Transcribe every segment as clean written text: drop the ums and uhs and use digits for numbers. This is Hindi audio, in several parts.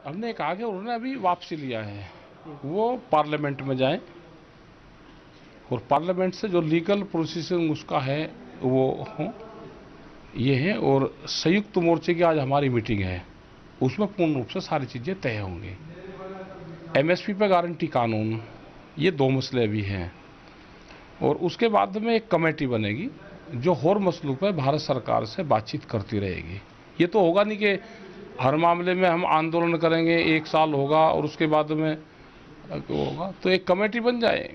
हमने कहा कि उन्होंने अभी वापसी लिया है, वो पार्लियामेंट में जाएं और पार्लियामेंट से जो लीगल प्रोसीजर उसका है वो हो, ये है। और संयुक्त मोर्चे की आज हमारी मीटिंग है, उसमें पूर्ण रूप से सारी चीज़ें तय होंगी। एमएसपी पे गारंटी कानून, ये दो मसले भी हैं। और उसके बाद में एक कमेटी बनेगी जो हर मसलों पर भारत सरकार से बातचीत करती रहेगी। ये तो होगा नहीं कि हर मामले में हम आंदोलन करेंगे, 1 साल होगा और उसके बाद में होगा। तो एक कमेटी बन जाए,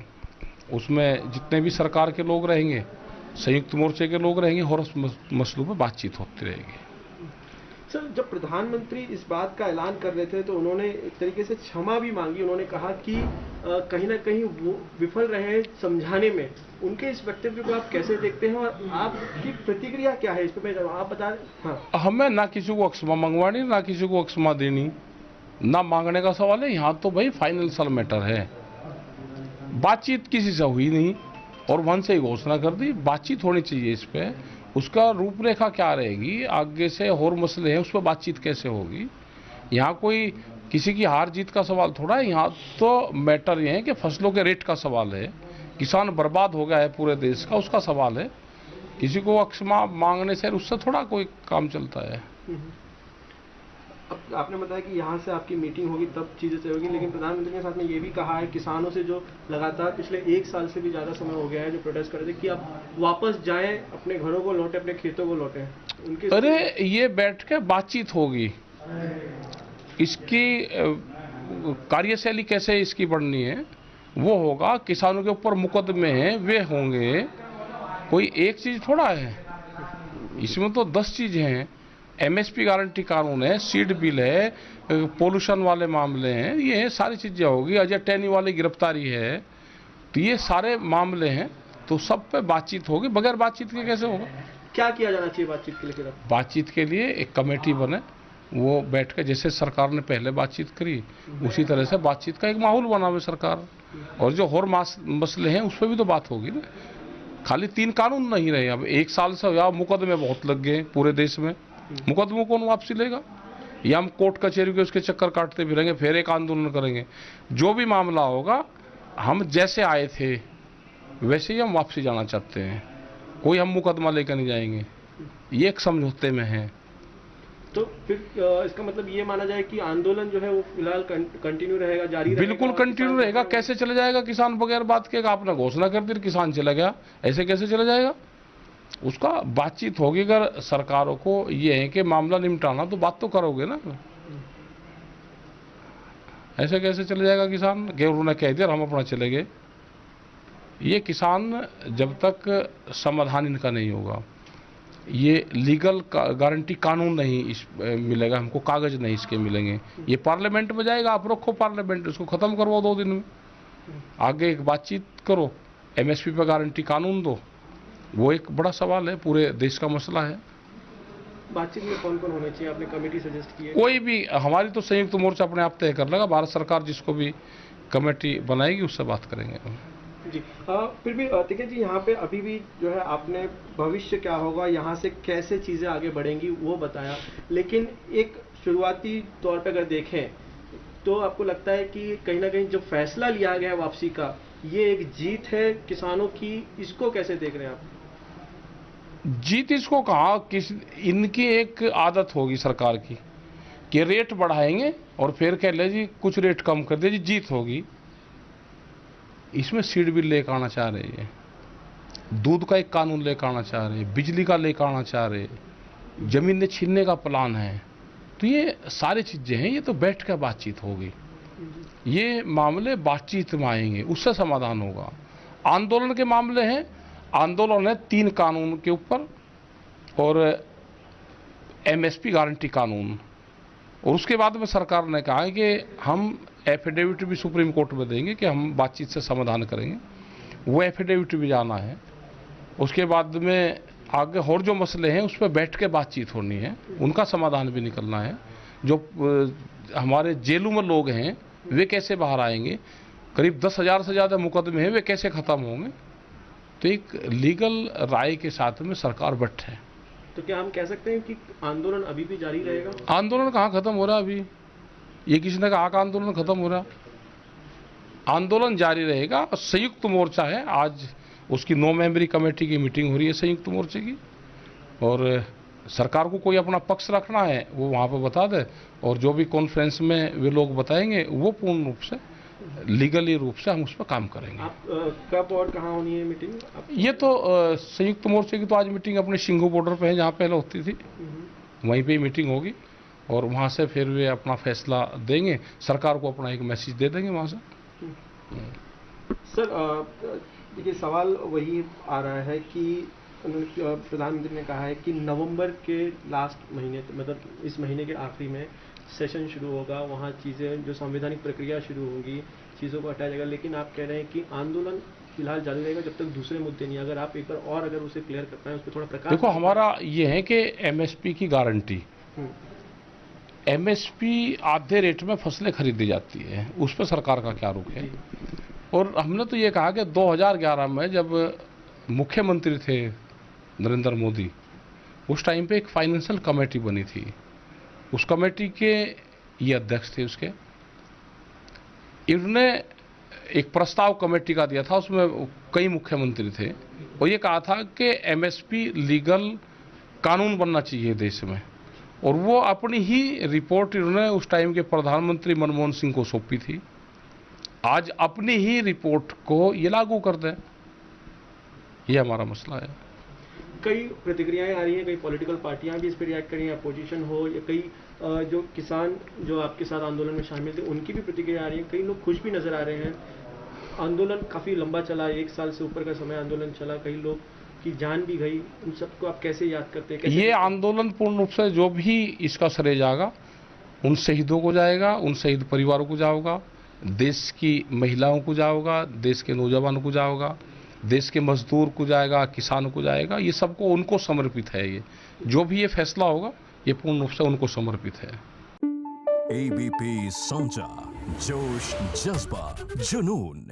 उसमें जितने भी सरकार के लोग रहेंगे, संयुक्त मोर्चे के लोग रहेंगे, हर मसलों पर बातचीत होती रहेगी। सर, जब प्रधानमंत्री इस बात का ऐलान कर रहे थे तो उन्होंने एक तरीके से क्षमा भी मांगी। उन्होंने कहा कि कहीं ना कहीं वो विफल रहे हैं समझाने में। उनके इस वक्तव्य को आप कैसे देखते हैं और आपकी प्रतिक्रिया क्या है इस पर, आप बता दें। हाँ, हमें ना किसी को क्षमा मंगवानी, ना किसी को क्षमा देनी, ना मांगने का सवाल है। यहाँ तो भाई फाइनेंशियल मैटर है, बातचीत किसी से हुई नहीं और मन से ही घोषणा कर दी। बातचीत होनी चाहिए इस पर, उसका रूपरेखा क्या रहेगी, आगे से और मसले हैं उस पर बातचीत कैसे होगी। यहाँ कोई किसी की हार जीत का सवाल थोड़ा है, यहाँ तो मैटर ये है कि फसलों के रेट का सवाल है, किसान बर्बाद हो गया है पूरे देश का, उसका सवाल है। किसी को क्षमा मांगने से उससे थोड़ा कोई काम चलता है। अब आपने बताया कि यहाँ से आपकी मीटिंग होगी तब चीज़ें सही होगी, लेकिन प्रधानमंत्री ने साथ में ये भी कहा है किसानों से जो लगातार पिछले 1 साल से भी ज़्यादा समय हो गया है जो प्रोटेस्ट कर रहे थे कि आप वापस जाएं, अपने घरों को लौटें, अपने खेतों को लौटें। उनके अरे ये बैठ के बातचीत होगी, इसकी कार्यशैली कैसे इसकी बढ़नी है वो होगा। किसानों के ऊपर मुकदमे हैं, वे होंगे। कोई एक चीज़ थोड़ा है, इसमें तो 10 चीज़ें हैं। एमएसपी गारंटी कानून है, सीड बिल है, पोल्यूशन वाले मामले हैं, ये सारी चीज़ें होगी। अजय टैनी वाली गिरफ्तारी है, तो ये सारे मामले हैं, तो सब पे बातचीत होगी। बगैर बातचीत के कैसे होगा? क्या किया जाना चाहिए बातचीत के लिए? बातचीत के लिए एक कमेटी बने, वो बैठ के जैसे सरकार ने पहले बातचीत करी उसी तरह से बातचीत का एक माहौल बनावे सरकार। और जो और मसले हैं उस पर भी तो बात होगी ना। खाली 3 कानून नहीं रहे। अब 1 साल से या मुकदमे बहुत लग गए पूरे देश में, मुकदमों कौन वापसी लेगा? या हम कोर्ट कचहरी के उसके चक्कर काटते फिरेंगे, फिर एक आंदोलन करेंगे। जो भी मामला होगा, हम जैसे आए थे वैसे ही हम वापसी जाना चाहते हैं। कोई हम मुकदमा लेकर नहीं जाएंगे, ये एक समझौते में है। तो फिर इसका मतलब ये माना जाए कि आंदोलन जो है वो फिलहाल कंटिन्यू रहेगा, जारी रहेगा? बिल्कुल कंटिन्यू रहेगा। कैसे चले जाएगा किसान बगैर बात के? आपने घोषणा कर दी, किसान चला गया, ऐसे कैसे चला जाएगा? उसका बातचीत होगी। अगर सरकारों को ये है कि मामला निपटाना, तो बात तो करोगे ना। ऐसे कैसे चले जाएगा किसान कि उन्होंने कह दिया हम अपना चले गए? ये किसान जब तक समाधान इनका नहीं होगा, ये लीगल गारंटी कानून नहीं मिलेगा हमको, कागज नहीं इसके मिलेंगे। ये पार्लियामेंट में जाएगा, आप रखो पार्लियामेंट, उसको ख़त्म करवाओ 2 दिन में, आगे एक बातचीत करो, एमएसपी पे गारंटी कानून दो। वो एक बड़ा सवाल है, पूरे देश का मसला है। बातचीत में कौन कौन होने चाहिए? आपने कमेटी सजेस्ट की है? कोई भी, हमारी तो संयुक्त मोर्चा अपने आप तय कर लेगा। भारत सरकार जिसको भी कमेटी बनाएगी उससे बात करेंगे जी। फिर भी टिकैत जी, यहाँ पे अभी भी जो है आपने भविष्य क्या होगा, यहाँ से कैसे चीज़ें आगे बढ़ेंगी वो बताया, लेकिन एक शुरुआती तौर पे अगर देखें तो आपको लगता है कि कहीं ना कहीं जो फैसला लिया गया है वापसी का, ये एक जीत है किसानों की, इसको कैसे देख रहे हैं आप? जीत इसको कहा, इनकी एक आदत होगी सरकार की कि रेट बढ़ाएंगे और फिर कह ले जी कुछ रेट कम कर दे जी, जीत होगी। इसमें सीड बिल लेकर आना चाह रहे हैं, दूध का एक कानून लेकर आना चाह रहे हैं, बिजली का लेकर आना चाह रहे हैं, जमीन छीनने का प्लान है। तो ये सारी चीज़ें हैं, ये तो बैठ कर बातचीत होगी। ये मामले बातचीत में आएंगे, उससे समाधान होगा। आंदोलन के मामले हैं, आंदोलन है 3 कानून के ऊपर और एमएसपी गारंटी कानून। और उसके बाद में सरकार ने कहा है कि हम एफिडेविट भी सुप्रीम कोर्ट में देंगे कि हम बातचीत से समाधान करेंगे। वो एफिडेविट भी जाना है। उसके बाद में आगे और जो मसले हैं उस पर बैठ के बातचीत होनी है, उनका समाधान भी निकलना है। जो हमारे जेलों में लोग हैं वे कैसे बाहर आएंगे, करीब 10,000 से ज़्यादा मुकदमे हैं, वे कैसे ख़त्म होंगे। तो एक लीगल राय के साथ में सरकार बैठे। तो क्या हम कह सकते हैं कि आंदोलन अभी भी जारी रहेगा? आंदोलन कहाँ ख़त्म हो रहा है अभी? ये किसी ने कहा कि आंदोलन खत्म हो रहा, आंदोलन जारी रहेगा। संयुक्त मोर्चा है, आज उसकी 9 मेंबरी कमेटी की मीटिंग हो रही है संयुक्त मोर्चे की, और सरकार को कोई अपना पक्ष रखना है वो वहाँ पर बता दे, और जो भी कॉन्फ्रेंस में वे लोग बताएंगे वो पूर्ण रूप से लीगली रूप से हम उस पर काम करेंगे। आप कब और कहाँ होनी है मीटिंग? ये तो संयुक्त मोर्चे की तो आज मीटिंग अपने सिंघू बॉर्डर पे है, जहाँ पहले होती थी, वहीं पे ही मीटिंग होगी, और वहाँ से फिर वे अपना फैसला देंगे, सरकार को अपना एक मैसेज दे देंगे वहाँ से। सर देखिए, सवाल वही आ रहा है कि प्रधानमंत्री ने कहा है कि नवंबर के लास्ट महीने, मतलब इस महीने के आखिरी में सेशन शुरू होगा, वहाँ चीज़ें जो संवैधानिक प्रक्रिया शुरू होगी, चीज़ों को हटाया जाएगा, लेकिन आप कह रहे हैं कि आंदोलन फिलहाल जारी रहेगा जब तक दूसरे मुद्दे नहीं। अगर आप एक बार और अगर उसे क्लियर कर पाएं, उस पर थोड़ा प्रकाश। देखो, हमारा ये है कि एमएसपी की गारंटी, एमएसपी आधे रेट में फसलें खरीदी जाती है, उस पर सरकार का क्या रुख है। और हमने तो ये कहा कि 2011 में जब मुख्यमंत्री थे नरेंद्र मोदी, उस टाइम पे एक फाइनेंशियल कमेटी बनी थी, उस कमेटी के ये अध्यक्ष थे उसके, इन्होंने एक प्रस्ताव कमेटी का दिया था, उसमें कई मुख्यमंत्री थे, और ये कहा था कि एमएसपी लीगल कानून बनना चाहिए देश में, और वो अपनी ही रिपोर्ट इन्होंने उस टाइम के प्रधानमंत्री मनमोहन सिंह को सौंपी थी। आज अपनी ही रिपोर्ट को ये लागू कर दें, ये हमारा मसला है। कई प्रतिक्रियाएं आ रही हैं, कई पॉलिटिकल पार्टियां भी इस पर रिएक्ट कर रही हैं, अपोजिशन हो या कई जो किसान जो आपके साथ आंदोलन में शामिल थे उनकी भी प्रतिक्रिया आ रही है। कई लोग खुश भी नजर आ रहे हैं। आंदोलन काफ़ी लंबा चला, 1 साल से ऊपर का समय आंदोलन चला, कई लोग की जान भी गई। उन सबको आप कैसे याद करते हैं? ये आंदोलन पूर्ण रूप से जो भी इसका श्रेय जाएगा उन शहीदों को जाएगा, उन शहीद परिवारों को जाएगा, देश की महिलाओं को जाएगा, देश के नौजवानों को जाएगा, देश के मजदूर को जाएगा, किसानों को जाएगा। ये सबको उनको समर्पित है। ये जो भी ये फैसला होगा ये पूर्ण रूप से उनको समर्पित है। ABP Sonja, जोश, जज्बा, जुनून।